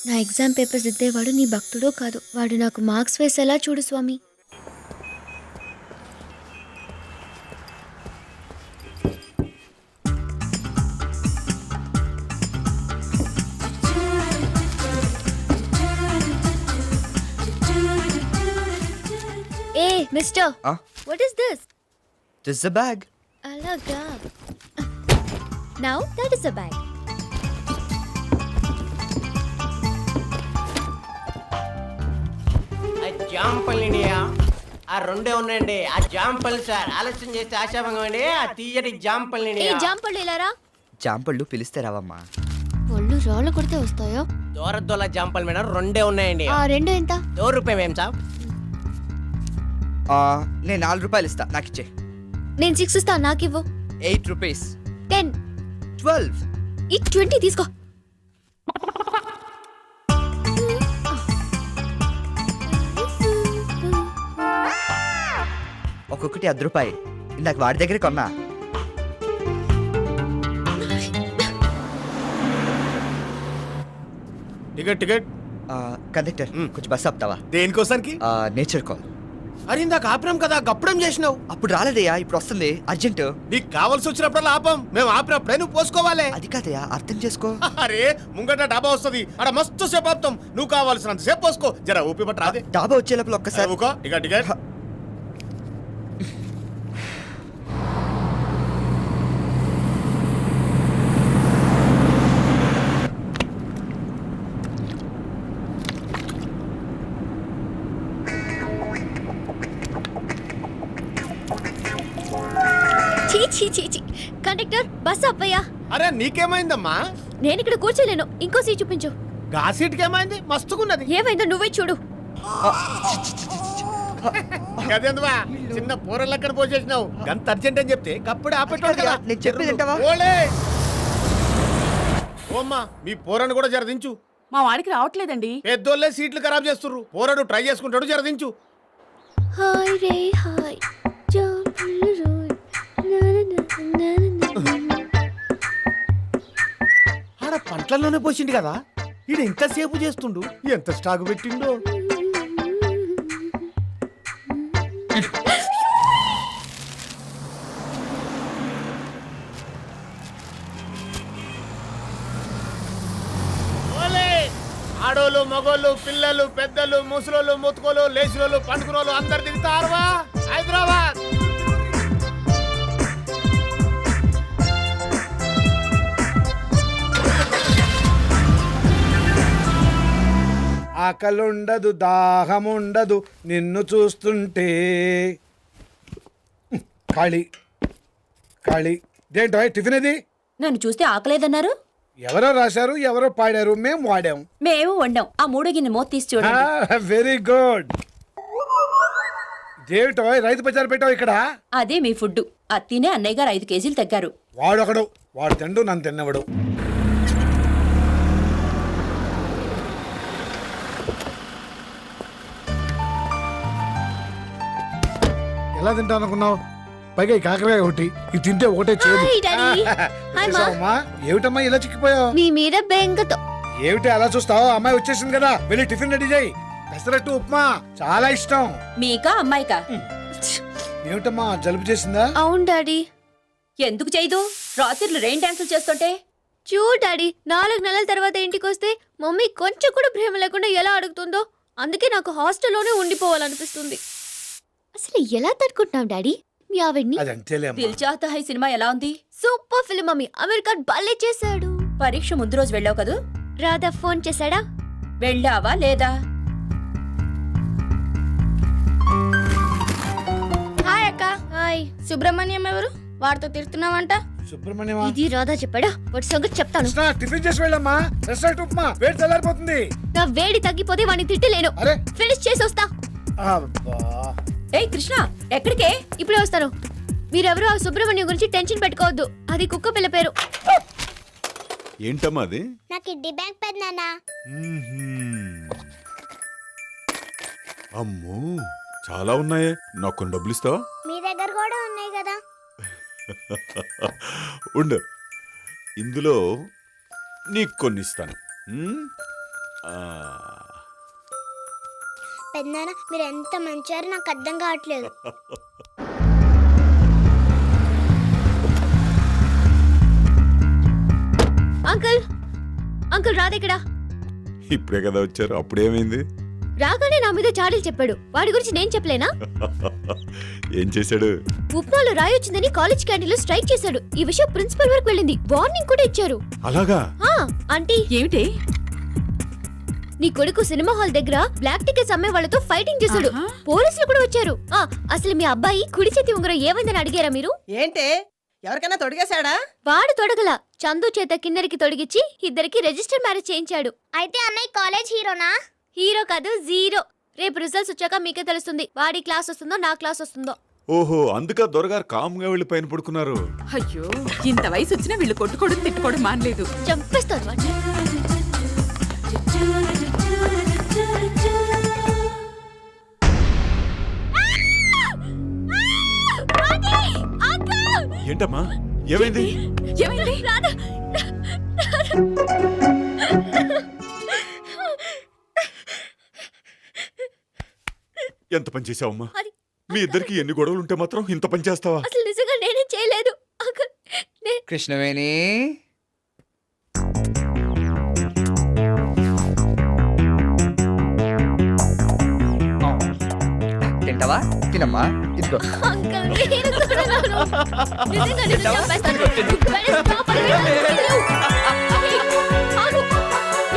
నా exam papers దిద్దేవాడు నీ భక్తుడో కాదు, వాడు నాకు మార్క్స్ వేసేలా చూడు స్వామి. Hey mister, what is this? This is a bag. అలాగా. Now that is a bag. జాంపల్లినియా ఆ రెండే ఉన్నాయండి. ఆ జాంపల్లి సార్ ఆలస్యం చేస్తే ఆశాభంగం అండి. ఆ తీయటి ఏ జాంపల్లినియా. జాంపళ్ళు ఇలారా. జాంపళ్ళు పిలిస్తే రావమ్మా. పళ్ళు రాళ్ళు కొడితే వస్తాయో. దూరదొల్ల జాంపల్ మేడం రెండే ఉన్నాయండి. ఆ రెండు ఎంత? ₹2 ఏం సార్? నేను ₹4 ఇస్తా, నాకు ఇచ్చే. నేను 6 ఇస్తా, నాకివ్వు. ₹8. 10. 12. ఈ 20 తీసుకో. ఒక్కొక్కటి ₹10. ఇందాక వాడి దగ్గర కొన్నా. టికెట్ కండక్టర్ కొంచెం బస్ ఆపుతావా? దేనికోసానికి? Nature call. అరే ఇందాక ఆపరాం కదా, గప్పుడేం చేసినావు? అప్పుడు రాలేదయ్యా, ఇప్పుడు వస్తుంది అర్జెంట్. నీకు కావాల్సి వచ్చినప్పుడు ఆపం, మేము ఆపినప్పుడే నువ్వు పోసుకోవాలి. అది కాదయ్యా, అర్థం చేసుకో. అరే ముంగట డాబా వస్తుంది, అక్కడ మస్తు సేపు ఆపుతాం, నువ్వు కావాల్సినంత సేపు పోసుకో. జర ఊపి పట్టు రాదే. డాబా వచ్చే లోపల ఒక్కసారి టికెట్ చీ. కండక్టర్ బస్ అప్పయ్యా. అరే నీకేమైందమ్మా? నేను ఇక్కడ కూర్చోలేను, ఇంకో సీట్ చూపించు. గా సీట్కి ఏమైంది? మస్తుకున్నది. ఏమైందో నువ్వే చూడు. అదేందువా చిన్న పూరలు పోసేసినావు. గంత అర్జెంట్ అని చెప్తే కప్పుడు ఆపెట్టాడు కదా. నేను చెప్పేది వింటావా? ఓమ్మా మీ పోరను కూడా జరదించు. మా వాడికి రావట్లేదండి. పెద్దోళ్ళే సీట్లు ఖరాబ్ చేస్తుర్రు. పోరడు ట్రై చేసుకుంటాడు, జరదించు. హాయ్ రే హాయ్ జాంపళ్ళు రోయ్. ఆడ పంటల్లోనే పోసిండు కదా, ఈడు ఎంతసేపు చేస్తుండు, ఎంత స్టాక్ పెట్టిండో. ఆడోళ్ళు మగోళ్ళు పిల్లలు పెద్దలు ముసలోళ్ళు ముతుకోలు లేచినోళ్ళు పండుకునోళ్ళు అందరు దిగుతారువా హైదరాబాద్. ఆకలుండదు దాహముండదు నిన్ను చూస్తుంటే. ఖాళీ దేంటో టిఫిన్ ఇది? నన్ను చూస్తే ఆకలేదన్నారు. ఎవరో రాశారు, ఎవరో పాడారు, మేము వాడాం. మేము వండాం. ఆ 3 గిన్నె మూత తీసి చూడండి. Very good. దేవిటో రైతు బజార్ పెట్టావు ఇక్కడ. అదే మీ ఫుడ్. అది తినే అన్నయ్య గారు 5 కేజీలు తగ్గారు. వాడొకడు, వాడు తిండు, నన్ను తిన్నవాడు. ఎలా తింటా అనుకున్నావు? పైగా ఈ కాకరకాయ ఒకటి, ఇది తింటే ఒకటే చేయదు. Hi daddy. హాయ్ మా. ఏమిటమ్మా ఇలా చిక్కిపోయావు? మీ మీద బెంగతో. ఏమిటి అలా చూస్తావు? అమ్మాయి వచ్చేసింది కదా, వెళ్ళి టిఫిన్ రెడీ చేయి. పెసరట్టు ఉప్మా చాలా ఇష్టం. మీకా అమ్మాయికా? ఏమిటమ్మా జలుబు చేసిందా? అవును డాడీ. ఎందుకు చేయదు? రాత్రిళ్ళు రెయిన్ డాన్సులు చేస్తుంటే. చూడు డాడీ, 4 నెలల తర్వాత ఇంటికి వస్తే మమ్మీ కొంచెం కూడా ప్రేమ లేకుండా ఎలా అడుగుతుందో, అందుకే నాకు హాస్టల్లోనే ఉండిపోవాలనిపిస్తుంది. అసలు ఎలా తట్టుకుంటున్నావు డాడీ మీ ఆవిడ్ని? అదంతేలే అమ్మా. దిల్ చాహతా హై సినిమా ఎలా ఉంది? Super film mummy. అమెరికా భలే చేశాడు. పరీక్ష ముందు రోజు వెళ్ళావు కదూ? రాధా ఫోన్ చేశాడా? వెళ్ళావా లేదా? హాయ్ అక్క. హాయ్. సుబ్రహ్మణ్యం ఎవరు? వాడితో తిడుతున్నావంట. సుబ్రహ్మణ్యమా? ఇది రాధా చెప్పాడా? వాటి సంగతి చెప్తాను. కృష్ణ, టిఫిన్ చేసి వెళ్ళమ్మా. పెసరట్టు ఉప్మా వేడి చల్లారిపోతుంది. నా వేడి తగ్గిపోతే వాడిని తిట్టలేను. అరే ఫినిష్ చేసి వస్తా. అబ్బా. ఏయ్ కృష్ణ, ఎక్కడికే? ఇప్పుడే వస్తాను. మీరెవరు ఆ సుబ్రహ్మణ్యం గురించి టెన్షన్ పెట్టుకోవద్దు. అది కుక్క పిల్ల పేరు. ఏంటమ్మా అది? నా కిడ్నీ బ్యాంక్ పెద్దనా. అమ్మో చాలా ఉన్నాయే, నాకు కొన్ని డబ్బులు ఇస్తావా? మీ దగ్గర కూడా ఉన్నాయి కదా. ఉండు, ఇందులో నీకు కొన్ని ఇస్తాను. పెద్దనాన్న మీరు ఎంత మంచారో నాకు అర్థం కావట్లేదు. అంకుల్ అంకుల్ రాధికడా ఇప్పుడే కదా వచ్చారు, అప్పుడేమైంది? రాగానే నా మీద చాడీలు చెప్పాడు. వాడి గురించి నేను చెప్పలేనా? ఏం చేశాడు? ఉప్మాలో రాయి వచ్చిందని కాలేజ్ క్యాంటీన్లో స్ట్రైక్ చేశాడు. ఈ విషయం ప్రిన్సిపల్ వరకు వెళ్ళింది. వార్నింగ్ కూడా ఇచ్చారు. అలాగా? ఆంటీ ఏమిటి? నీ కొడుకు సినిమా హాల్ దగ్గర బ్లాక్ టికెట్స్ అమ్మే వాళ్ళతో ఫైటింగ్ చేశాడు. పోలీసులు కూడా వచ్చారు. అసలు మీ అబ్బాయి కుడి చేతి ఉంగరం ఏమైందని అడిగారా మీరు? ఏంటి ఎవరికైనా తొడిగేశాడా? వాడు తొడగల, చందు చేత కిన్నెరికి తొడిగిచ్చి ఇద్దరికి రిజిస్టర్ మ్యారేజ్ చేయించాడు. అయితే అన్నయ్య కాలేజ్ హీరోనా? హీరో కాదు, జీరో. రేపు రిజల్ట్స్ వచ్చాక మీకే తెలుస్తుంది వాడి క్లాస్ వస్తుందో నా క్లాస్ వస్తుందో. ఓహో, అందుక దొరగారు కామ్గా వెళ్ళి పైన పడుకున్నారు. అయ్యో, ఇంత వయసు వచ్చినా వీళ్ళు కొట్టుకోవడం తిట్టుకోవడం మానలేదు. చంపేస్తారు వాడిని. ఏంటమ్మా, ఏమైంది? ఏమైంది? ఎంత పని చేసావమ్మా? మీ ఇద్దరికి ఎన్ని గొడవలు ఉంటే మాత్రం ఇంత పని చేస్తావా? అసలు నిజంగా నేనే చేయలేదు. కృష్ణవేణి, తింటావా? తినమ్మా, ఇదిగో. అంకుల్, నేను కూడా రాను. నిజంగా నిన్ను చంపేస్తాను. వెళ్ళి stop అని వెళ్ళు. ఆగు.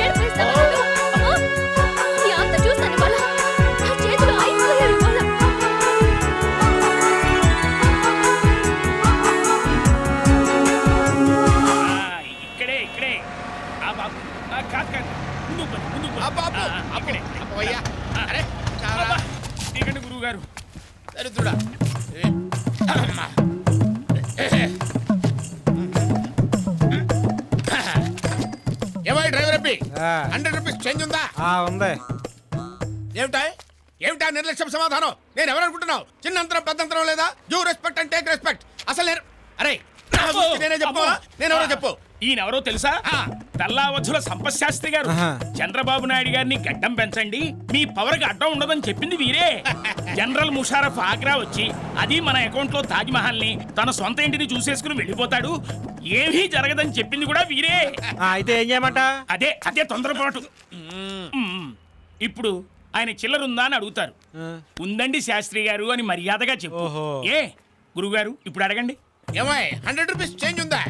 ఏడిపిస్తావా నన్ను? నీ అంత చూస్తాను ఇవాళ. నా చేతులు అయిపోయారు ఇవాళ. ఇక్కడే ఇక్కడే. ఆ బాబు, కాదు కాదు, ముందుకు పద, ముందుకు పద. ఇక్కడే. అబ్బా, దిగండి గురువు గారు. దరిద్రుడా. ఏమై డ్రైవర్ అబ్బి, 100 రూపీస్ చేంజ్ ఉందా? ఉంది. ఏమిటా నిర్లక్ష్యం సమాధానం? నేను ఎవరనుకుంటున్నావు? చిన్నంతరం పెద్దంతరం లేదా? You respect and take respect. అసలు అరే, నా గురించి నేనే చెప్పుకోవాలా? నేనెవరో చెప్పు. ఈయనెవరో తెలుసా? తల్లావధుల సంపశాస్త్రి గారు. చంద్రబాబు నాయుడు గారిని గడ్డం పెంచండి, మీ పవర్ కి అడ్డం ఉండదని చెప్పింది వీరే. జనరల్ ముషారఫ్ ఆగ్రా వచ్చి అది మన అకౌంట్ లో తాజ్ మహల్ ని తన సొంత ఇంటిని చూసేసుకుని వెళ్ళిపోతాడు. ఏమీ జరగదని చెప్పింది కూడా వీరే. అయితే ఏం చేయమంట? అదే అదే తొందరపాటు. ఇప్పుడు ఆయన చిల్లరుందా అని అడుగుతారు. ఉందండి శాస్త్రి గారు అని మర్యాదగా చెప్పు. ఏ గురుగారు, ఇప్పుడు అడగండి. ఏమై 100 రూపీస్ చేంజ్ ఉందా?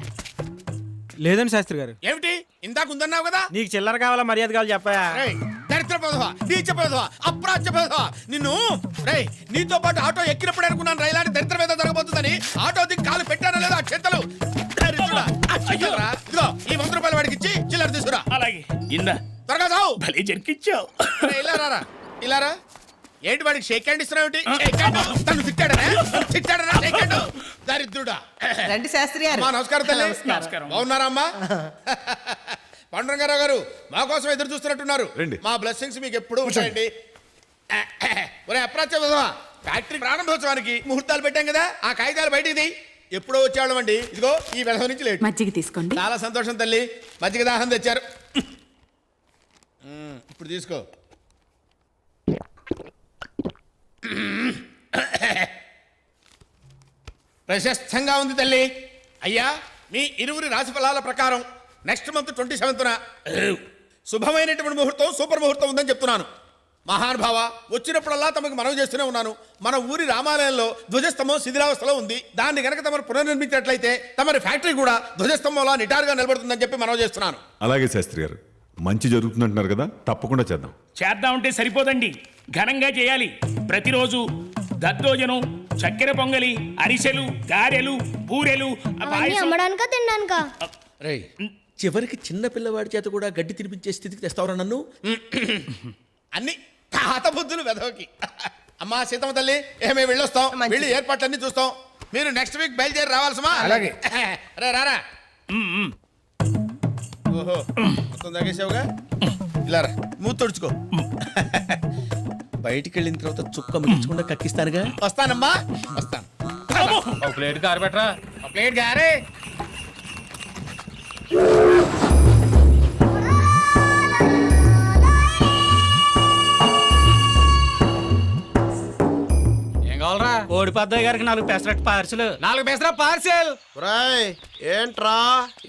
లేదండి శాస్త్రి గారు. ఏమిటి ఇందాక ఉందన్నావు కదా? నీకు చిల్లర కావాలా, మర్యాద కావాలి చెప్పయా? దరిద్ర పదవా, నీచ పదవా, అప్రాచ్య పదవా, నిన్ను రేయ్ నీతో పాటు ఆటో ఎక్కినప్పుడు అనుకున్నాను రైలాంటి దరిద్రం ఏదో జరగబోతుందని. ఆటో దిక్కు కాలు పెట్టానో లేదో ఆ చింతలు. దరిద్రుడా, చిల్లరా, ఇదిగో ఈ 100 రూపాయలు వాడికి ఇచ్చి చిల్లర తీసుకురా. అలాగే ఇందా త్వరగా సావు. భలే జరికిచ్చావు. ఇలా రారా, ఇలా రా. ఏంటి వాడికి షేక్ హ్యాండ్ ఇస్తున్నావు? తను తిట్టాడనా? Shake hand. దరిద్రుడా. రండి శాస్త్రి గారు. అమ్మా నమస్కారం తల్లి. నమస్కారం. బాగున్నారా అమ్మా? పాండురంగారావు గారు మా కోసం ఎదురు చూస్తున్నట్టున్నారు. రండి. మా బ్లెస్సింగ్స్ మీకు ఎప్పుడు ఉంటాయండి. ఒరే అప్రాచ్య విధవా, ఫ్యాక్టరీ ప్రారంభోత్సవానికి ముహూర్తాలు పెట్టాం కదా, ఆ కాగితాలు బయటికి తీ. ఎప్పుడో వచ్చేవాళ్ళం అండి, ఇదిగో ఈ విధవ నుంచి లేట్. మజ్జిగ తీసుకోండి. చాలా సంతోషం తల్లి, మజ్జిగ దాహం తెచ్చారు. ఇప్పుడు తీసుకో. ప్రశస్తంగా ఉంది తల్లి. అయ్యా, మీ ఇరువురి రాశి ఫలాల ప్రకారం నెక్స్ట్ మంత్ 27న శుభమైనటువంటి ముహూర్తం, సూపర్ ముహూర్తం ఉందని చెప్తున్నాను. మహానుభావ, వచ్చినప్పుడల్లా తమకు మనవి చేస్తూనే ఉన్నాను. మన ఊరి రామాలయంలో ధ్వజస్తంభం శిథిలావస్థలో ఉంది. దాన్ని గనక తమరు పునర్నిర్మించినట్లయితే తమరి ఫ్యాక్టరీ కూడా ధ్వజస్తంభంలా నిటారుగా నిలబడుతుందని చెప్పి మనవి చేస్తున్నాను. అలాగే శాస్త్రి గారు, మంచి జరుగుతుందంటున్నారు కదా, తప్పకుండా చేద్దాం. చేద్దామంటే సరిపోదండి, ఘనంగా చేయాలి. ప్రతిరోజు దద్దోజనం, చక్కెర పొంగలి, అరిసెలు, గారెలు, బూరెలు, పాయసం. అమ్మడానికా తినడానికా? రేయ్, చివరికి చిన్న పిల్లవాడి చేత కూడా గడ్డి తినిపించే స్థితికి తెస్తావురా నన్ను? అన్ని తాత బుద్ధులు వెధవకి. అమ్మా సీతమ్మ తల్లి, ఏమే వెళ్ళొస్తాం, వెళ్ళి ఏర్పాట్లన్నీ చూస్తాం. మీరు నెక్స్ట్ వీక్ బయలుదేరి రావాల్సమా? అలాగే. రే రారా. ఓహో, మొత్తం తాగేసావుగా, ఇలా రా, మూతి తుడుచుకో. బయటికి వెళ్ళిన తర్వాత చుక్క మిగించకుండా కక్కిస్తానుగా. వస్తానమ్మా, వస్తాను. ఒక ప్లేట్ గారు పెట్టరా. ఒక ప్లేట్ గారే. చాలరా కోడి పెద్దయ్య గారికి 4 పెసరట్టు పార్సల్. 4 పెసరా పార్సెల్. ఏంట్రా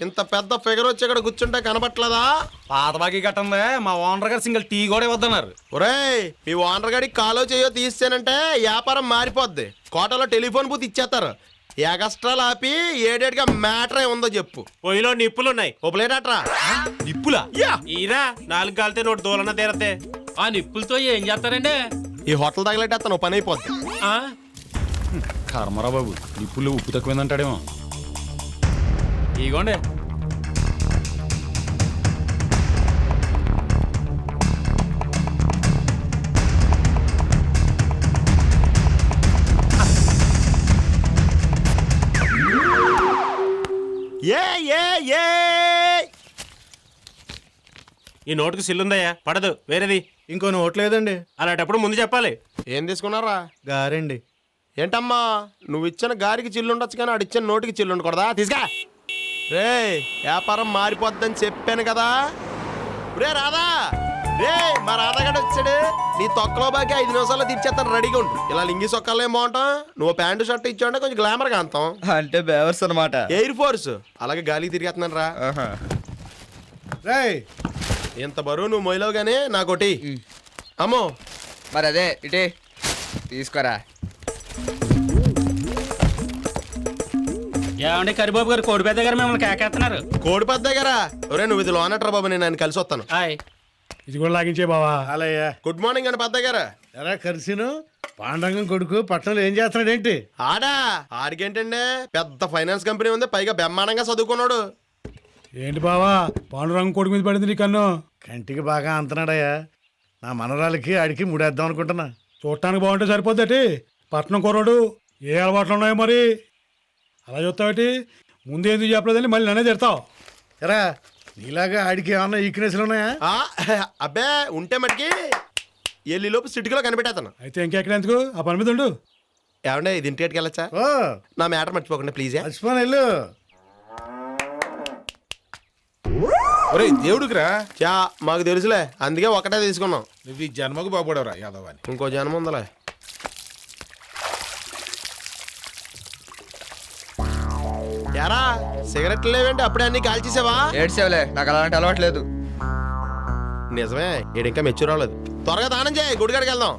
ఇంత పెద్ద ఫిగర్ వచ్చి ఇక్కడ కూర్చుంటే కనబట్లేదా? పాత బాకీ కట్టందే మా ఓనర్ గారు సింగిల్ టీ కూడా ఇవ్వద్దన్నారు. ఒరేయ్ మీ ఓనర్ గడికి కాలో చేయో తీస్తేనంటే వ్యాపారం మారిపోద్ది. కోటలో టెలిఫోన్ బూత్ ఇచ్చేస్తారు. ఎగస్ట్రాలు ఆపి ఏడేటిగా మ్యాటర్ ఉందో చెప్పు. పొయ్యిలో నిప్పులున్నాయి. ఉపలేటట్రా నిప్పులా? ఈరా 4 కాలితే 1 దూలన తీరతే. ఆ నిప్పులతో ఏం చేస్తారండి? ఈ హోటల్ తగలెట్టేస్తాను పని అయిపోద్ది. కర్మరా బాబు, నిప్పులు ఉప్పు తక్కువైందంటాడేమో. ఇగోండి. ఈ నోటుకు సిల్లుందయ్యా, పడదు. వేరేది ఇంకో నోట్ లేదండి. అలాంటప్పుడు ముందు చెప్పాలి. ఏం తీసుకున్నారా? గారండి. ఏంటమ్మా నువ్వు ఇచ్చిన గారికి చిల్లు ఉండొచ్చు కానీ ఆడు ఇచ్చిన నోటికి చిల్లు ఉండకూడదా? తీసుకా. రే వ్యాపారం మారిపోద్దని చెప్పాను కదా. రే రాధా, రే మా రాధాగడ వచ్చాడు. నీ తొక్కలో బాకి 5 నిమిషాల్లో తీర్చేస్తాను, రెడీగా ఉండు. ఇలా లింగి సొక్కాలు ఏం బాగుంటాం. నువ్వు ప్యాంటు షర్ట్ ఇచ్చావంటే కొంచెం గ్లామర్గా అంతాం. అంటే బేవర్స్ అనమాట. ఎయిర్ ఫోర్స్ అలాగే గాలికి తిరిగేస్తున్నాను రా. రేయ్ ఇంత బరువు నువ్వు మొయ్యలో గానీ నాకోటి అమ్మో. మరి అదే ఇటే తీసుకోరా. ఏమండి కరిబాబు గారు, కోడి పెద్ద గారు మిమ్మల్ని కేకేస్తున్నారు. కోడి పెద్ద దగ్గర. ఒరే నువ్వు ఇది లోనట్రా బాబు, నేను ఆయన కలిసి వస్తాను. హాయ్. ఇది కూడా లాగించే బావా. అలాయ్యా. గుడ్ మార్నింగ్ అండి పెద్ద దగ్గర. ఎరా కలిసిను పాండంగం కొడుకు పట్టణంలో ఏం చేస్తున్నాడు ఏంటి? ఆడికేంటండి పెద్ద ఫైనాన్స్ కంపెనీ ఉంది, పైగా బ్రహ్మాండంగా చదువుకున్నాడు. ఏంటి బావా పాండురంగం కొడుకు మీద పడింది నీ కన్ను? కంటికి బాగా అంతనాడయ్యా. నా మనరాలకి ఆడికి ముడేద్దాం అనుకుంటున్నా. చూడటానికి బాగుంటే సరిపోద్దటి. పట్నం కుర్రాడు, ఏ అలవాట్లు ఉన్నాయో మరి. అలా చూస్తావేటి? ముందు ఎందుకు చెప్పలేదని మళ్ళీ నన్నే తిడతావు. ఎరా నీలాగా ఆడికి ఏమన్నా ఈక్నెస్లు ఉన్నాయా? అబ్బే ఉంటే మటుకి ఎల్లిలోపు సిటీలో కనిపెట్టేస్తాను. అయితే ఇంకెక్కడ ఎందుకు, ఆ పని మీద ఉండు. ఏమంటే ఇది ఇంటికి వెళ్ళచ్చా? ఓ నా మ్యాటర్ మర్చిపోకుండా ప్లీజ్. మర్చిపోను వెళ్ళు. దేవుడికి రా. చా మాకు తెలుసులే, అందుకే ఒకటే తీసుకున్నాం. నువ్వు ఈ జన్మకు బాగుపడవరా యాదవాని. ఇంకో జన్మ ఉందలే. యారా సిగరెట్లు లేవేంటి? అప్పుడే అన్ని కాల్చేసావా? ఏడ్చేవలే, నాకు అలాంటి అలవాటు లేదు. నిజమే, ఈడు ఇంకా మెచ్యూర్ అవ్వలేదు. త్వరగా దానం చేయి, గుడికాడికి వెళ్దాం.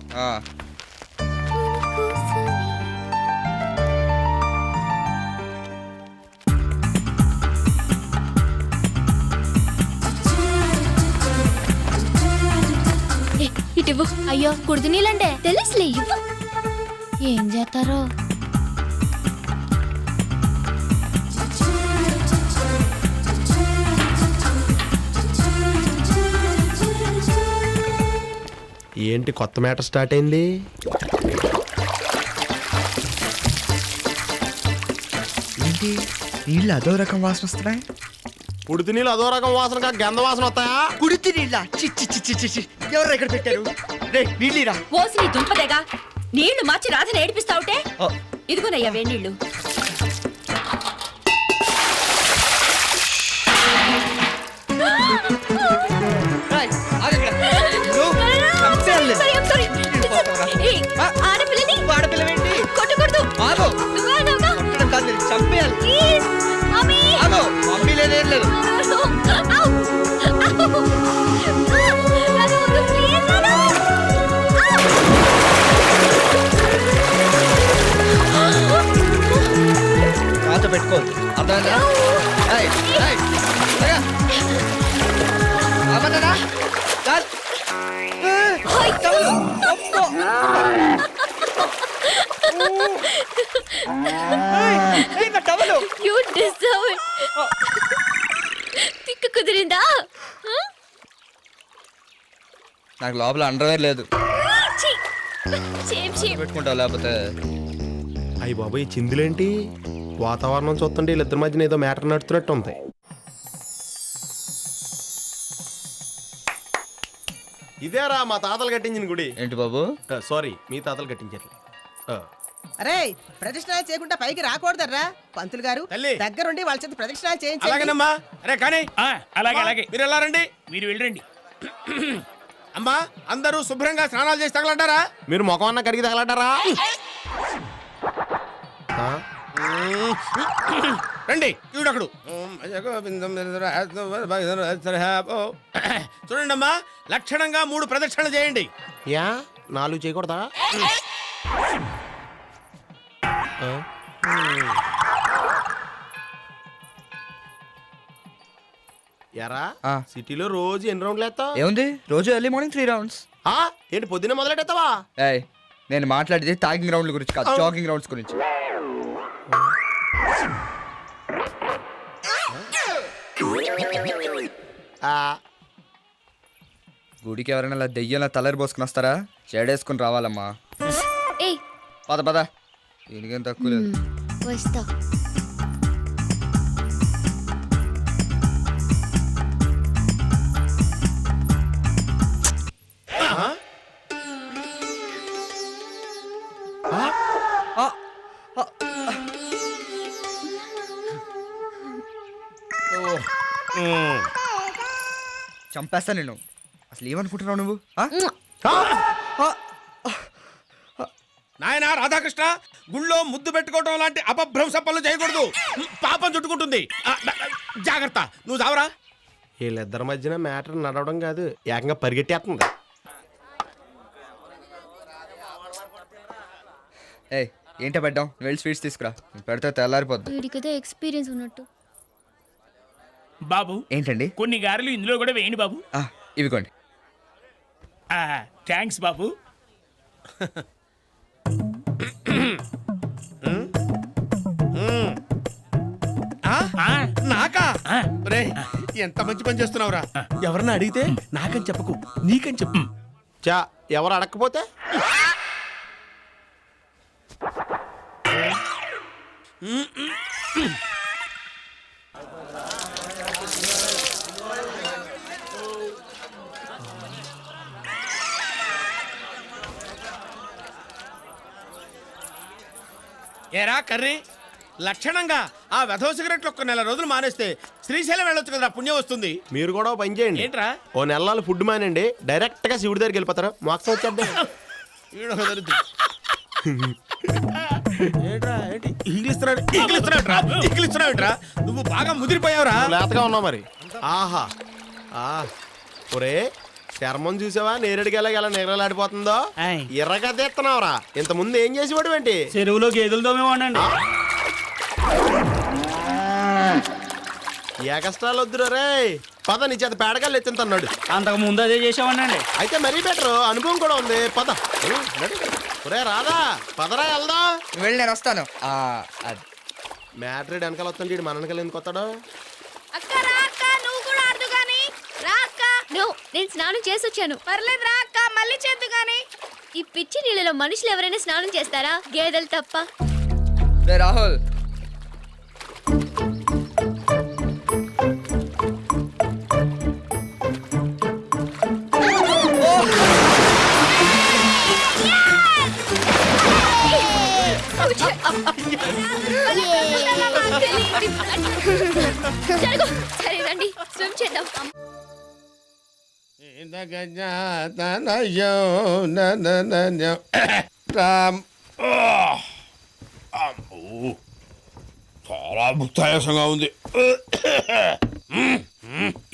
ఇటు అయ్యో కుడిది నీళ్ళంటే తెలుసులే, ఇవ్వు. ఏం చేస్తారో. ఏంటి కొత్త మ్యాటర్ స్టార్ట్ అయింది? ఏంటి నీళ్ళు అదో రకం వాసన వస్తున్నాయి? ఉడితి నీళ్ళు అదో రకం వాసన, గంధ వాసన వస్తాయా? కుడితి నీళ్ళ చిచ్చి ఎవరు ఎక్కడ పెట్టారు? రే నీళ్ళిరా. ఓసి నీ దుంపదేగా, నీళ్లు మార్చి రాజుని ఏడిపిస్తావుటే. ఇదిగోనయ్యా వేణీళ్ళు. ఆడపిల్లవేంటి? కొట్టకూడదు. ఆగో. చంపేయాలి. ఆగో. మమ్మీ లేదేం లేదు. నాతో పెట్టుకోవద్దు, అర్థమైందా? అమ్మన్నా You deserve it. తిక్కు కుదిరిందా? నాకు లోపల అండర్వేర్ లేదు. పెట్టుకుంటావు లేకపోతే. అయ్యి బాబు ఈ చిందులేంటి? వాతావరణం చూస్తుంటే వీళ్ళిద్దరి మధ్యన ఏదో మ్యాటర్ నడుతున్నట్టు ఉంది. ఇదేరా మా తాతలు కట్టించిన గుడి. ఏంటి బాబు? సారీ మీ తాతలు కట్టించారు. అరే ప్రదక్షిణాలు చేయకుండా పైకి రాకూడదర్రా. పంతులు గారు తల్లి. దగ్గరుండి వాళ్ళ చేత ప్రదక్షిణాలు చేయించండి. అలాగేనమ్మా. అరే కానీ అలాగే అలాగే. మీరు వెళ్ళారండి. మీరు వెళ్ళండి. అమ్మా అందరూ శుభ్రంగా స్నానాలు చేసి తగలంటారా? మీరు ముఖం అన్న కడిగి తగలడ్డారా? రండి ఈవిడొకడు చూడండి అమ్మా, లక్షణంగా 3 ప్రదక్షిణలు చేయండి. యా 4 చేయకూడదా? ఎరా సిటీలో రోజు ఎన్ని రౌండ్లు వేస్తావు? ఏముంది, రోజు ఎర్లీ మార్నింగ్ 3 రౌండ్స్. ఏంటి పొద్దున్నే మొదలెట్టేస్తావా? ఏయ్, నేను మాట్లాడేది టాగింగ్ రౌండ్ల గురించి కాదు, జాగింగ్ రౌండ్స్ గురించి. గుడికి ఎవరైనా ఇలా దెయ్యంలా తలరి పోసుకుని వస్తారా? చెడేసుకుని రావాలమ్మా. ఏయ్ పద పద, దీనికేం తక్కువ లేదు. వస్తా. చంపేస్తా నేను. అసలు ఏమనుకుంటున్నావు నువ్వు? నాయనా రాధాకృష్ణ, గుళ్ళో ముద్దు పెట్టుకోవడం లాంటి అపభ్రంశ పనులు చేయకూడదు. పాపం చుట్టుకుంటుంది. జాగ్రత్త, నువ్వు చావరా. వీళ్ళిద్దరి మధ్యన మ్యాటర్ నడవడం కాదు, ఏకంగా పరిగెట్టేస్తుంది. ఏయ్, ఏంటో పెట్టాం, వెళ్ళి స్వీట్స్ తీసుకురా, పెడితే తెల్లారిపోద్ది. వీడికైతే ఎక్స్పీరియన్స్ ఉన్నట్టు. బాబు ఏంటండి? కొన్ని గారెలు ఇందులో కూడా వేయండి బాబు. ఇవిగోండి. థ్యాంక్స్ బాబు. నాకా? రే, ఎంత మంచి పని చేస్తున్నావురా. ఎవరన్నా అడిగితే నాకని చెప్పకు, నీకని చెప్పు. చా ఎవరు అడగకపోతే? ఏరా కర్రీ, లక్షణంగా ఆ వెధవ సిగరెట్లు ఒక్క నెల రోజులు మానేస్తే శ్రీశైలం వెళ్ళొచ్చు కదా, పుణ్యం వస్తుంది. మీరు కూడా ఓ పని చేయండి. ఏంట్రా? ఓ నెలలు ఫుడ్ మానండి, డైరెక్ట్ గా శివుడి దగ్గరికి వెళ్ళిపోతారు, మోక్షం వచ్చేద్దాం. నువ్వు బాగా ముదిరిపోయావురా. లేతగా ఉన్నావు మరి. ఆహా ఒరే, చర్మం చూసావా నేరేడుకి ఎలా నిగలాడిపోతుందో? ఎర్రగా తీస్తున్నావురా. ఇంత ముందు ఏం చేసేవాడు ఏంటి? చెరువులో గేదెలు తోమేవాడండి. ఏ కష్టాలు వద్దురా రే, పద నీ చేత పేడగాళ్ళు ఎత్తింతన్నాడు. అంతకు ముందు అదే చేసామనండి. అయితే మరీ బెటర్, అనుభవం కూడా ఉంది. పద. ఒరే రాదా, పదరా వెళ్దాం. వెళ్ళి నేను వస్తాను. మ్యాట్రేడ్ వెనకాల వస్తాడు, మన వెనకాల ఎందుకు వస్తాడు? అక్క రా అక్క, నువ్వు కూడా ఆడదు గాని. రా అక్క. నేను స్నానం చేసి వచ్చాను. పర్లేదు రా అక్క, మళ్ళీ చేద్దు గాని. ఈ పిచ్చి నీళ్ళలో మనుషులు ఎవరైనా స్నానం చేస్తారా? గేదెలు తప్ప. రే రాహుల్, సరే రండి, స్విమ్ చేద్దాం. చాలా భుక్తాయాసంగా ఉంది.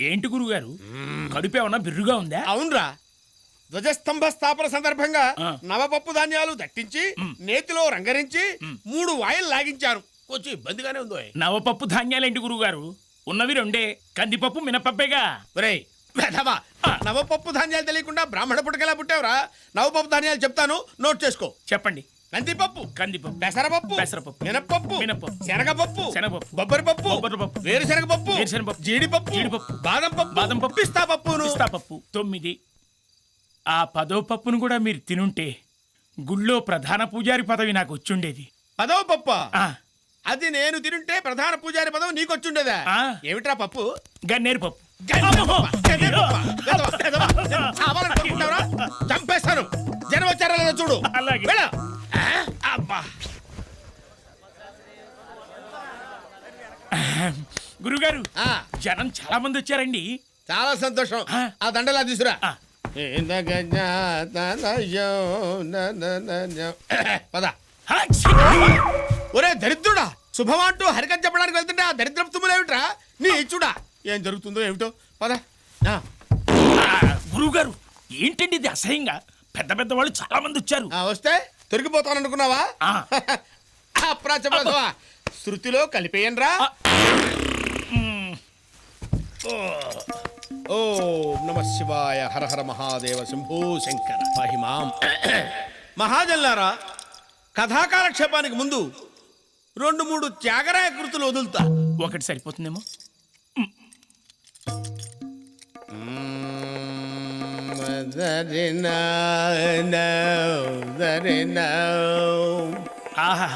ఏంటి గురుగారు, కడుపు ఏమన్నా బిర్రుగా ఉందా? అవునరా, ధ్వజస్తంభ స్థాపన సందర్భంగా నవపప్పు ధాన్యాలు దట్టించి నేతిలో రంగరించి 3 వాయిలు లాగించారు. కొంచెం ఇబ్బందిగానే ఉందో. నవపప్పు ధాన్యాలేంటి గురుగారు, ఉన్నవి 2, కందిపప్పు మినపప్పేగా. ఒరేయ్ వెధవా, నవపప్పు ధాన్యాలు తెలియకుండా బ్రాహ్మణ పుట్టకెలా పుట్టావురా? నవపప్పు ధాన్యాలు చెప్తాను, నోట్ చేసుకో. చెప్పండి. కందిపప్పు, కందిపప్పు, పెసరపప్పు, మినపప్పు, శనగపప్పు, బొబ్బరి పప్పు, వేరుశనగపప్పు, జీడిపప్పు, బాదం పప్పు, పిస్తా పప్పు. 9. ఆ 10వ పప్పును కూడా మీరు తినుంటే గుళ్ళో ప్రధాన పూజారి పదవి నాకు వచ్చుండేది. 10వ పప్పు? అది నేను తినుంటే ప్రధాన పూజారి పదవి నీకు వచ్చుండేదా? ఏమిట్రా పప్పు? గన్నేరు పప్పు. చంపేస్తాను. జనం వచ్చారా లేదా చూడు. అలాగే. అబ్బా, గురుగారు, జనం చాలా మంది వచ్చారండి. చాలా సంతోషం. ఆ దండలా తీసురా. పద. ఒరే దరిద్రుడా, శుభమంటూ హరికథ చెప్పడానికి వెళ్తుంటే ఆ దరిద్రపు తుమ్ములేమిట్రా నీ ఇచ్చుడా. ఏం జరుగుతుందో ఏమిటో పద. గురువు గారు ఏంటండి ఇది అసహ్యంగా? పెద్ద పెద్ద వాళ్ళు చాలా మంది వచ్చారు. వస్తే తొరిగిపోతాననుకున్నావా? ఆ. అప్రాచపడతావా? శృతిలో కలిపేయనరా. ఓ నమ శివాయ, హర హర మహాదేవ, శంభో శంకర మహిమాం. మహాజన్లారా, కథాకాలక్షేపానికి ముందు 2-3 త్యాగరాయ కృతులు వదులుతా. ఒకటి సరిపోతుందేమో. ఆహా,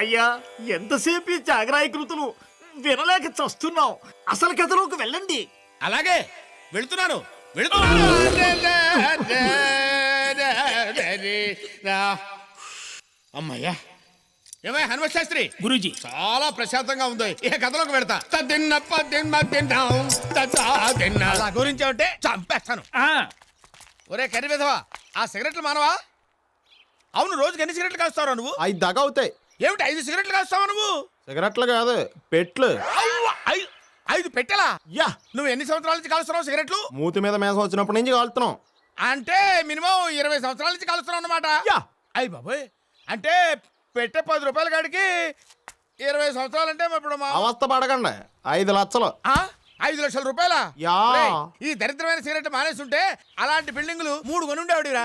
అయ్యా, ఎంతసేపు ఈ జాగరాయి కృతులు వినలేక చస్తున్నాం. అసలు కథలోకి వెళ్ళండి. అలాగే వెళుతున్నాను వెళుతున్నాను. అమ్మయ్యా. ఏమయ్య హనుమ శాస్త్రి, గురూజీ చాలా ప్రశాంతంగా ఉంది. ఇక కథలోకి వెళ్తా. అలా గురించి అంటే చంపేస్తాను. ఒరే కర్రీ విధవా, ఆ సిగరెట్లు మానవా? అవును, రోజుకి ఎన్ని సిగరెట్లు కాస్తావా నువ్వు? 5 దాకా అవుతాయి. ఏమిటి 5 సిగరెట్లు కాస్తావా నువ్వు? సిగరెట్లు కాదు, పెట్లు. 5 పెట్టెలా? యా. నువ్వు ఎన్ని సంవత్సరాల నుంచి కాలుస్తున్నావు సిగరెట్లు? మూతి మీద మేసం వచ్చినప్పటి నుంచి కాలుతున్నాం. అంటే మినిమం 20 సంవత్సరాల నుంచి కాలుస్తున్నావు అన్నమాట. యా. అయ్యి బాబోయ్, అంటే పెట్టే 10 రూపాయల కాడికి 20 సంవత్సరాలు అంటే ఇప్పుడు అవస్థ పడకండి. 5 లక్షలు. 5 లక్షల రూపాయలా? యా. ఒరేయ్, ఈ దరిద్రమైన సిగరెట్ మానేస్తుంటే అలాంటి బిల్డింగులు 3 కొనుండేవాడిరా.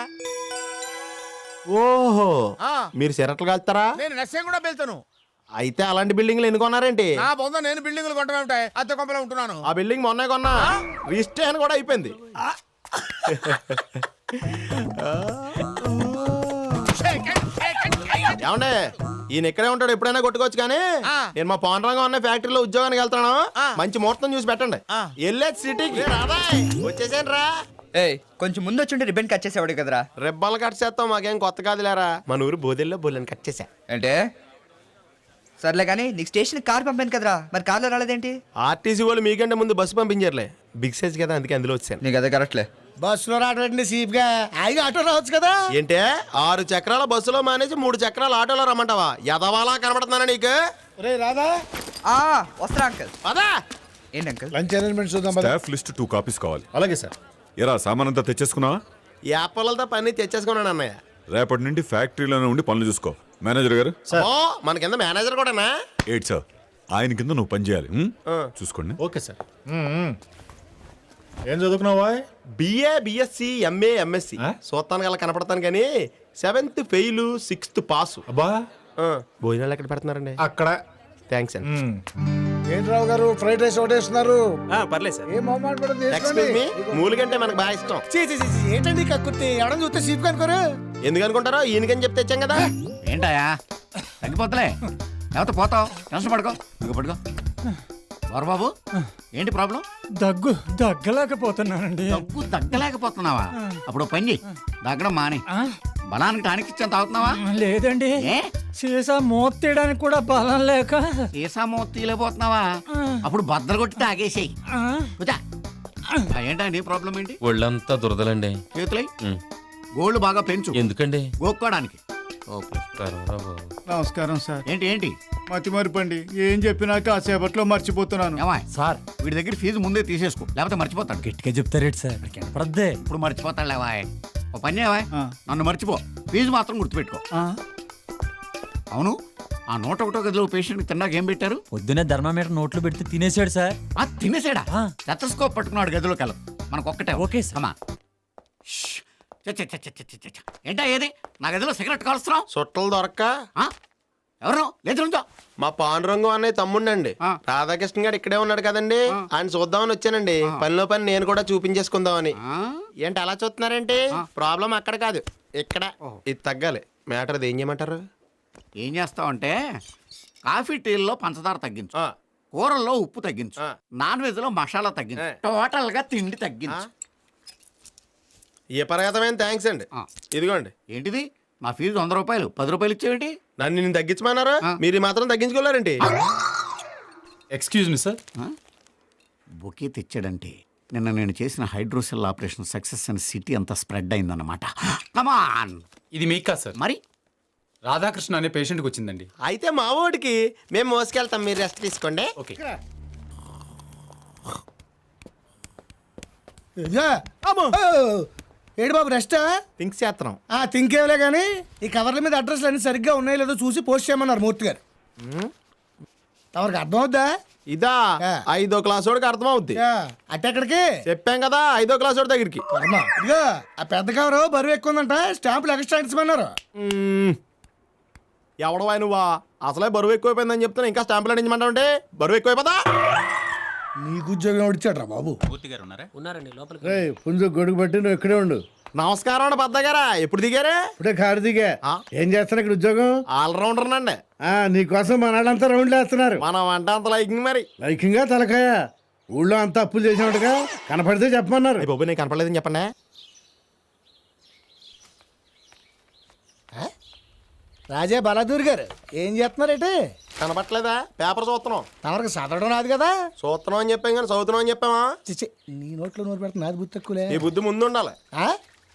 ఓహో, ఆ. మీరు సిగరెట్లు కాల్తారా? నేను నశ్యం కూడా వెళ్తాను. అయితే అలాంటి బిల్డింగ్లు ఎన్ని కొన్నారేంటి? నా బొంద నేను బిల్డింగులు కొంటమే ఉంటాయి. అద్దె కొంపలో ఉంటున్నాను. ఆ బిల్డింగ్ మొన్నే కొన్నా, రిజిస్ట్రేషన్ కూడా అయిపోయింది. ఏమండే, ఈయన ఇక్కడే ఉంటాడు, ఎప్పుడైనా కొట్టుకోవచ్చు. కానీ నేను మా పాండరంగా ఉన్న ఫ్యాక్టరీలో ఉద్యోగానికి వెళ్తాను. మంచి ముహూర్తం చూసి పెట్టండి. వెళ్ళేది సిటీకి. వచ్చేసాను రా. ఏయ్, కొంచెం ముందు వచ్చి రిబ్బన్ కట్ చేసేవాడు కదరా. రెబ్బలు కట్ చేస్తాం, మాకేం కొత్త కాదులేరా. మన ఊరు బోదెల్లో బోలని కట్ చేసా. అంటే సర్లే కానీ నీకు స్టేషన్ కార్ పంపాను కదరా, మరి కార్లో రాలేదేంటి? ఆర్టీసీ వాళ్ళు మీకంటే ముందు బస్సు పంపించారులే, బిగ్ సైజ్ కదా, అందుకే అందులో వచ్చాను. నీకు అదే కరెక్ట్లే. బస్సులో రావడం సీప్ గా ఆటో రావచ్చు కదా. ఏంటే 6 చక్రాల బస్సులో మానేసి 3 చక్రాల ఆటోలో రమ్మంటావా? ఎదవాలా కనబడుతున్నానా నీకు? రే రాదా, వస్తా అంకల్. పదా. ఏంటి అంకల్? లంచ్ అరేంజ్మెంట్ చూద్దాం. స్టాఫ్ లిస్ట్ 2 కాపీస్ కావాలి. అలాగే సార్. ఎరా సామానంతా తెచ్చేసుకున్నావా? యాపలతో పని తెచ్చేసుకున్నాను అన్నయ్య. రేపటి నుండి ఫ్యాక్టరీలోనే ఉండి పనులు చూసుకో. మేనేజర్ గారు, ఓ, మన కింద మేనేజర్ కూడానా? ఏంటి సార్, ఆయన కింద నువ్వు పని చేయాలి. చూసుకోండి. Okay sir. ఏం చదువుకున్నావా? BA, BSc, MA, MSc. చూస్తాను అలా కనపడతాను కానీ 7th ఫెయిల్, 6th పాస్. అబ్బా, భోజనాలు ఎక్కడ పెడుతున్నారండి? అక్కడ. థ్యాంక్స్ అండి. ఏంటి రావు గారు, ఫ్రైడ్ రైస్ ఒకటేస్తున్నారు? పర్లేదు సార్. ఏం మొహమాట పడదు, ఎక్స్క్యూజ్ మీ, మూలిగంటే మనకు బాగా ఇష్టం. ఏంటండి కక్కుర్తి? ఎవడని చూస్తే సీప్ కనుకోరు. ఎందుకు అనుకుంటారో, ఈయనకని చెప్తే ఇచ్చాం కదా. ఏంటాయా తగ్గిపోతలే, లేకపోతే పోతావు. టెన్షన్ పడుకో. ఇదిగో పడుకో. బాబు, ఏంటి ప్రాబ్లం? దగ్గలేకపోతున్నానండి. దగ్గలేకపోతున్నావా? అప్పుడు పని చెయ్యి, దగ్గడం మాని. బలానికి టానిక్ ఇచ్చాను, తాగుతున్నావా? లేదండి, సీసా మూత తీయడానికి కూడా బలం లేక. సీసా మూత తీయలేకపోతున్నావా? అప్పుడు బద్దలు కొట్టి తాగేసేయి. ఏంటా నీ ప్రాబ్లం ఏంటి? ఒళ్ళంతా దురదలండి. చేతులై గోల్డ్ బాగా పెంచు. ఎందుకండి? గోక్కోడానికి. నమస్కారం సార్. ఏంటి ఏంటి మతి మరిపండి, ఏం చెప్పినా కాసేపట్లో మర్చిపోతున్నాను. ఏమా సార్, వీడి దగ్గర ఫీజు ముందే తీసేసుకో, లేకపోతే మర్చిపోతాడు. గట్టిగా చెప్తారేంటి సార్? కనపడద్దే. ఇప్పుడు మర్చిపోతాడు లేవా? ఓ పని చేయవా, నన్ను మర్చిపో, ఫీజు మాత్రం గుర్తుపెట్టుకో. అవును, ఆ 101 గదిలో పేషెంట్ తిన్నాక ఏం పెట్టారు? పొద్దునే థర్మామీటర్ నోట్లో పెడితే తినేసాడు సార్. తినేసాడా? స్టెతస్కోప్ పట్టుకున్నాడు గదిలోకి వెళ్ళం. మనకొక్కటే. Okay sir. ఏంటా ఏది నా గదిలో సిగరెట్ కాలుస్తున్నావు? చుట్టలు దొరక్క. ఎవరు లేదు? మా పాండురంగం అన్నయ్య తమ్ముండండి. రాధాకృష్ణ గారు ఇక్కడే ఉన్నాడు కదండి, ఆయన చూద్దామని వచ్చానండి. పనిలో పని నేను కూడా చూపించేసుకుందామని. ఏంటి అలా చూస్తున్నారేంటి? ప్రాబ్లం అక్కడ కాదు, ఇక్కడ. ఇది తగ్గాలి. మ్యాటర్ ఏం చేయమంటారు? ఏం చేస్తావంటే కాఫీ టీల్లో పంచదార తగ్గించు, ఆ, కూరల్లో ఉప్పు తగ్గించు, ఆ. నాన్ వెజ్ లో మసాలా తగ్గించు, టోటల్ గా తిండి తగ్గించు. ఏ పర్యాతమైన థ్యాంక్స్ అండి. ఆ. ఇదిగోండి. ఏంటిది? నా ఫీజు 100 రూపాయలు, 10 రూపాయలు ఇచ్చేవేంటి? నన్ను నేను తగ్గించమన్నారు, ఆ. మీరు ఈ మాత్రం తగ్గించుకోలేరండి. Excuse me sir. బొకే తెచ్చాడంటే నిన్న నేను చేసిన హైడ్రోసెల్ ఆపరేషన్ సక్సెస్ అని సిటీ అంతా స్ప్రెడ్ అయిందన్నమాట. కమాన్. ఇది మీకు కాదు సార్, మరి రాధాకృష్ణ అనే పేషెంట్కి వచ్చిందండి. అయితే మా ఊడికి మేము మోసుకెళ్తాం, మీరు రెస్ట్ తీసుకోండి. ఓకే. ఏడు బాబు రెస్ట్ థింక్స్ చేస్తున్నాం. తింకేవలే కానీ ఈ కవర్ల మీద అడ్రస్లు అన్ని సరిగ్గా ఉన్నాయో లేదో చూసి పోస్ట్ చేయమన్నారు మూర్తి గారు. తమరికి అర్థం అవుద్దా? ఇదా ఆ. 5వ క్లాస్ వాడికి అర్థం అవుద్ది. అంటే ఎక్కడికి చెప్పాం కదా 5వ క్లాస్ వాడి దగ్గరికి. కర్మ. ఇదిగో ఆ పెద్ద కవరు బరువు ఎక్కువ ఉందంట, స్టాంపులు ఎక్స్ట్రా ఇచ్చమన్నారు. ఎవడవా నువ్వా? అసలే బరువు ఎక్కువైపోయిందని చెప్తున్నా, ఇంకా స్టాంపులు అందించమంటావంటే బరువు ఎక్కువైపోదా? నీకు ఉద్యోగం ఇచ్చాడ్రా బాబు. పూర్తి గారు ఉన్నారా? పుంజు గొడుగు పట్టి నువ్వు ఇక్కడే ఉండు. నమస్కారం అండి బద్దగారా, ఎప్పుడు దిగారే? ఇప్పుడే కారు దిగా. ఏం చేస్తాను ఇక్కడ ఉద్యోగం? ఆల్రౌండర్ నండి. నీకోసం మన వాళ్ళంతా రౌండ్లు వేస్తున్నారు. మనం వంట అంత లైకింగ్ మరి. లైకింగా తలకాయ ఊళ్ళో అంతా అప్పులు చేసినట్టుగా కనపడితే చెప్పమన్నారు. బాబు నీకు కనపడలేదని చెప్పండి. రాజా బలాదూర్ గారు ఏం చేస్తున్నారేంటి? కనపట్లేదా? పేపర్ చూస్తున్నాం. తమరికి చదవడం రాదు కదా? చూస్తున్నాం అని చెప్పాం కానీ చదువుతున్నాం అని చెప్పామా? చిచ్చి, నీ నోట్లో నోరు పెడుతున్నా, అది బుద్ధి తక్కువలే. ఈ బుద్ధి ముందు ఉండాలి.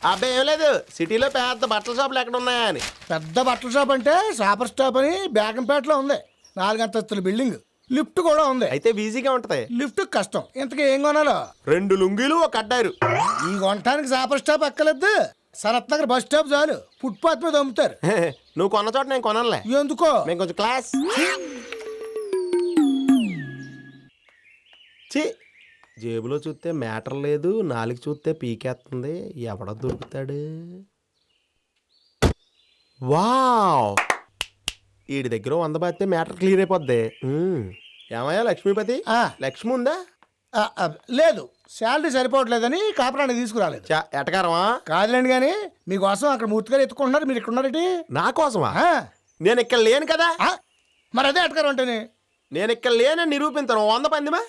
అబ్బాయి ఏం లేదు, సిటీలో పెద్ద బట్టల షాపులు ఎక్కడ ఉన్నాయా అని. పెద్ద బట్టల షాప్ అంటే షాపర్ స్టాప్ అని బేగంపేటలో ఉంది. 4 అంతస్తుల బిల్డింగ్, లిఫ్ట్ కూడా ఉంది. అయితే ఈజీగా ఉంటది. లిఫ్ట్ కష్టం. ఇంతకీ ఏం కొనాలో? 2 లుంగీలు ఒక కడ్డారు. ఈ కొనటానికి షాపర్ స్టాప్ ఎక్కలేదు, సనత్ నగర్ బస్ స్టాప్ చాలు. ఫుట్పాత్ మీద అమ్ముతారు. నువ్వు కొన్న చోట నేను కొనలే. ఎందుకో? మేము కొంచెం క్లాస్. ఛీ, జేబులో చూస్తే మ్యాటర్ లేదు, నాలుగు చూస్తే పీకేస్తుంది. ఎవడ దొరుకుతాడు? వావ్, వీడి దగ్గర 100 బాస్తే మ్యాటర్ క్లియర్ అయిపోద్ది. ఏమయ్యా లక్ష్మీపతి? లక్ష్మి ఉందా? లేదు, శాలరీ సరిపోవట్లేదని కాపురాన్ని తీసుకురాలేదు. ఎటకారమా? కాదులేండి కానీ మీకోసం అక్కడ మూర్తి గారు ఎత్తుకుంటున్నారు, మీరు ఇక్కడ ఉన్నారేంటి? నా కోసమా? నేను ఇక్కడ లేను కదా. మరి అదే ఎటకారం అంటేనే. నేను ఇక్కడ లేనని నిరూపించను. 100 పందిమా?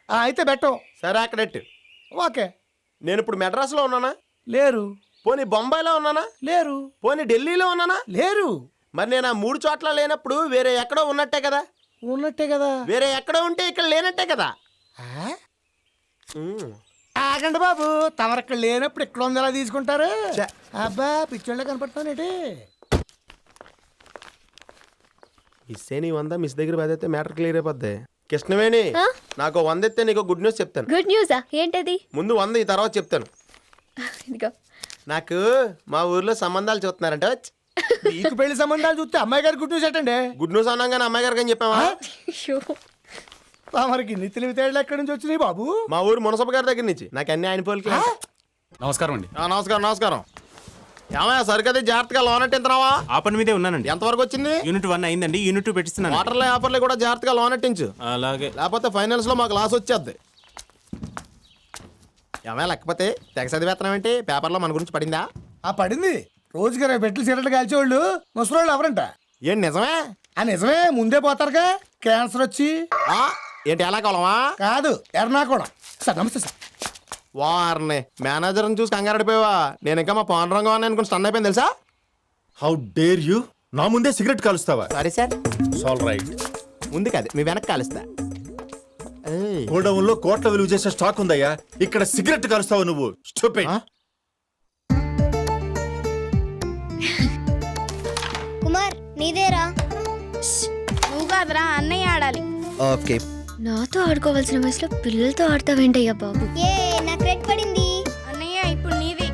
అయితే బెట్టం. సరే అక్కడెట్టు. ఓకే. నేను ఇప్పుడు మెడ్రాస్లో ఉన్నానా? లేరు. పోనీ బొంబాయిలో ఉన్నానా? లేరు. పోనీ ఢిల్లీలో ఉన్నానా? లేరు. మరి నేను ఆ 3 చోట్ల లేనప్పుడు వేరే ఎక్కడో ఉన్నట్టే కదా? ఉన్నట్టే కదా. వేరే ఎక్కడో ఉంటే ఇక్కడ లేనట్టే కదా? ఆగండి బాబు, తమరక్కడ లేనప్పుడు ఇక్కడ ఉంది ఎలా తీసుకుంటారు? అబ్బా పిచ్చోళ్ళ కనపడతానేటి. ఇస్తే నీ 100 మిస్ దగ్గర బాధైతే మ్యాటర్ క్లియర్ అయిపోద్ది. కృష్ణవేణి, నాకు 100 ఎత్తే నీకు గుడ్ న్యూస్ చెప్తాను. గుడ్ న్యూసా? ఏంటది? ముందు 100 ఈ తర్వాత చెప్తాను. ఇదిగో. నాకు మా ఊర్లో సంబంధాలు చూస్తున్నారంట. నీకు పెళ్లి సంబంధాలు చూస్తే అమ్మాయి గారి గుడ్ న్యూస్ ఏంటండి? గుడ్ న్యూస్ అన్నాం కానీ అమ్మాయి గారికి అని చెప్పావా? మనకి ఇన్ని తెలివితేళ్ళు ఎక్కడి నుంచి వచ్చినాయి బాబు? మా ఊరు మునసబ గారి దగ్గర నుంచి. నాకు అన్ని ఆయన పోలికి. నమస్కారం అండి. నమస్కారం నమస్కారం. ఏమయ్యా సరికదే జాగ్రత్తగా లోన్ ఎట్టింతున్నావా? ఆ పని మీదే ఉన్నానండి. ఎంతవరకు వచ్చింది? యూనిట్ 1 అయిందండి, యూనిట్ 2 పెట్టిస్తున్నాను. వాటర్లో ఆఫర్లు కూడా జాగ్రత్తగా లోన్ ఎట్టించు. అలాగే. లేకపోతే ఫైనాన్స్ లో మాకు లాస్ వచ్చేద్ది. ఏమయ్యా లేకపోతే తెగ చదివేస్తున్నాం ఏంటి? పేపర్లో మన గురించి పడిందా? పడింది. రోజుకి 20 పెట్టెలు సిగరెట్లు కాల్చేవాళ్ళు ముసలోళ్ళు ఎవరంట? ఏంటి నిజమే? నిజమే. ముందే పోతారుగా క్యాన్సర్ వచ్చి. ఏంటి ఎలా కాలమా? కాదు, ఎర్నాకుళం. సార్ నమస్తే సార్. వారిని మేనేజర్ని చూసి కంగారడిపోయావా? నేను ఇంకా మా పాండురంగం అని అనుకుని స్టన్ అయిపోయింది తెలుసా? How dare you? నా ముందే సిగరెట్ కాలుస్తావా? Sorry sir. All right. ముందు కాదు, మీ వెనక్కి కాలుస్తా. గోడౌన్ లో కోట్ల విలువ చేసే స్టాక్ ఉందయ్యా, ఇక్కడ సిగరెట్ కాలుస్తావు నువ్వు. స్టూపిడ్. కుమార్ నీదేరా. నువ్వు కాదురా, అన్నయ్య ఆడాలి. ఓకే. నాతో ఆడుకోవాల్సిన వయసులో పిల్లలతో ఆడతావేంటయ్యా బాబు? ఏ నాకు రెడ్ పడింది. అన్నయ్య ఇప్పుడు నీది.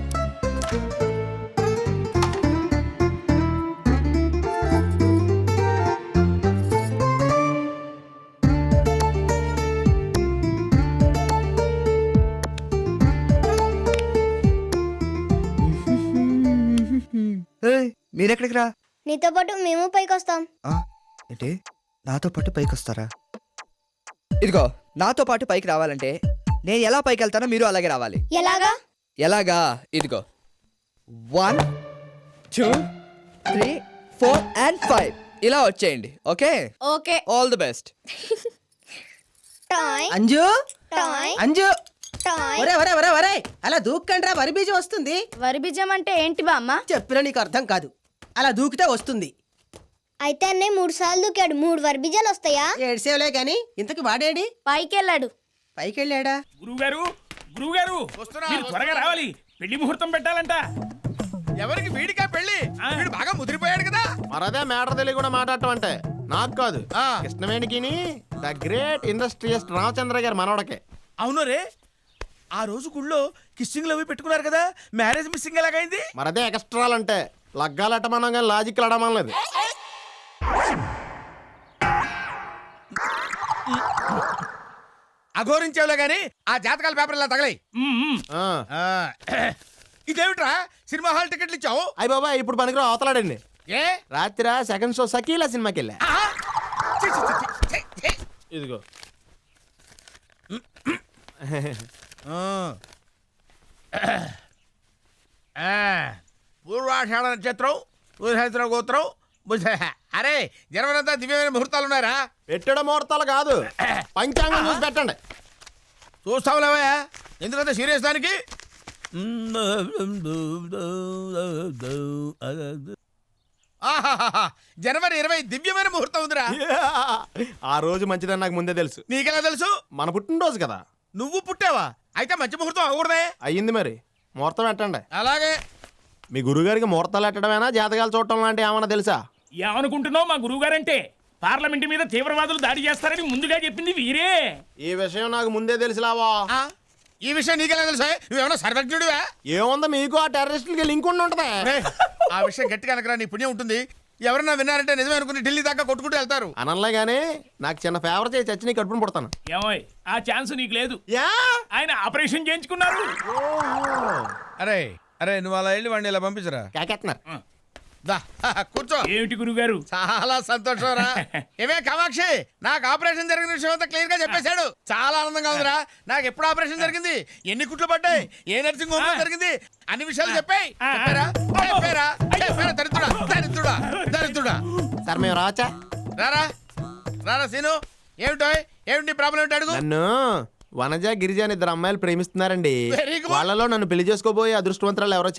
మీరెక్కడికి రా? నీతో పాటు మేము పైకి వస్తాం. ఏంటి నాతో పాటు పైకి వస్తారా? ఇదిగో, నాతో పాటు పైకి రావాలంటే నేను ఎలా పైకి వెళ్తానో మీరు అలాగే రావాలి. ఎలాగా? ఎలాగా? ఇదిగో 1 2 3 4 and 5 ఇలా వచ్చేయండి. Okay okay all the best. Toy Anju toy Anju toy. ఒరే ఒరే ఒరే ఒరే అలా దూక్కండ్రా వరి బీజం వస్తుంది. వరి బీజం అంటే ఏంటి బామ్మ? చెప్పినా నీకు అర్థం కాదు. అలా దూకితే వస్తుంది. అయితే అన్నయ్య 3 సార్లు దూకాడు, 3 వర్బిజాలు వస్తాయా? ఏడ్సేవలే గాని ఇంతకి వాడేడి పైకి వెళ్ళాడు. పైకి వెళ్ళాడా? గురువుగారు గురువుగారు వస్తున్నా, మీరు త్వరగా రావాలి, పెళ్లి ముహూర్తం పెట్టాలంట. ఎవరికి వీడికా పెళ్ళి? వీడు బాగా ముదిరిపోయాడు కదా. మరదే మ్యాటర్ తెలియ కూడా మాట్లాడటం అంటే నాకు కాదు, కృష్ణవేణికి ద గ్రేట్ ఇండస్ట్రియలిస్ట్ రామచంద్ర గారి మనవడకే. అవును రే, ఆ రోజు గుళ్ళో కిస్సింగ్ అవి పెట్టుకున్నారు కదా, మ్యారేజ్ మిస్సింగ్ ఎలాగైంది? మరదే ఎక్స్ట్రాలంటే లగ్గాలట్టమనం కానీ లాజిక్ అడమనలేదు. అఘోరించేవులే గాని ఆ జాతకాల పేపర్ ఇలా తగలయి. ఇదేమిట్రా సినిమా హాల్ టికెట్లు ఇచ్చావు? అయ్యి బాబా ఇప్పుడు పనికిరావు, అవతలాడండి. ఏ రాత్రి సెకండ్ షో సకీలా సినిమాకి వెళ్ళా. ఆ? ఛీ, ఛీ, ఛీ, ఛీ, ఛీ. ఇదిగో పూర్వాషాఢ నక్షత్రం, పూర్వహస్ర గోత్రం, అరే జనవరంతా దివ్యమైన ముహూర్తాలు ఉన్నారా? పెట్టడం ముహూర్తాలు కాదు, పంచాంగం చూసి పెట్టండి. చూస్తావులేవా, ఎందుకంత సీరియస్ దానికి? ఆహాహాహా, జనవరి 20 దివ్యమైన ముహూర్తం ఉందిరా. ఆ రోజు మంచిదని నాకు ముందే తెలుసు. నీకెలా తెలుసు? మన పుట్టినరోజు కదా. నువ్వు పుట్టావా? అయితే మంచి ముహూర్తం అవ్వకూడదే. అయ్యింది మరి, ముహూర్తం పెట్టండి. అలాగే. మీ గురుగారికి ముహూర్తాలు పెట్టడమేనా, జాతకాలు చూడటం లాంటివి ఏమన్నా తెలుసా? ఏమనుకుంటున్నావు మా గురువుగారంటే? పార్లమెంట్ మీద తీవ్రవాదులు దాడి చేస్తారని ముందుగా చెప్పింది వీరే. ఈ విషయం నాకు ముందే తెలుసులావా. ఆ, ఈ విషయం నీకెలా తెలుసా? నువ్వేమన్నా సర్వజ్ఞుడివా? ఏముంది, మీకు ఆ టెర్రరిస్టులకి లింక్ ఉండి ఉంటది. ఆ విషయం గట్టిగా అనకరా, నీ పుణ్యం ఉంటుంది. ఎవరన్నా విన్నారంటే నిజమే అనుకుని ఢిల్లీ దాకా కొట్టుకుంటూ వెళ్తారు. అనలే గానీ నాకు చిన్న ఫేవర్ చేసి చచ్చి నీ కడుపుని పుడతాను. ఏమోయ్, ఆ ఛాన్స్ నీకు లేదు. యా ఆయన ఆపరేషన్ చేయించుకున్నారు. అరే అరే, నువ్వు అలా వెళ్ళి వాడిని ఇలా పంపించరా. కాకెత్తున్నారు. దా, కూర్చో. ఏమిటి గురుగారు? చాలా సంతోషం రా. ఏమే కామాక్షి, నాకు ఆపరేషన్ జరిగిన విషయం అంతా క్లియర్ గా చెప్పేశాడు. చాలా ఆనందంగా ఉందిరా. నాకు ఎప్పుడు ఆపరేషన్ జరిగింది, ఎన్ని కుట్లు పడ్డాయి, ఏ నర్సింగ్ హోమ్ లో జరిగింది, అన్ని విషయాలు చెప్పాయి. దరిద్రుడా దరిద్రుడా దరిద్రుడా. సార్ మేము రావచ్చా? రారా రారా సీను, ఏమిటో ఏమిటి ప్రాబ్లం ఏంటి అడుగు. నన్ను వనజ గిరిజ అని 2 అమ్మాయిలు ప్రేమిస్తున్నారండి. Very good. వాళ్ళలో నన్ను పెళ్లి చేసుకోబోయే అదృష్టవంతురాలు ఎవరో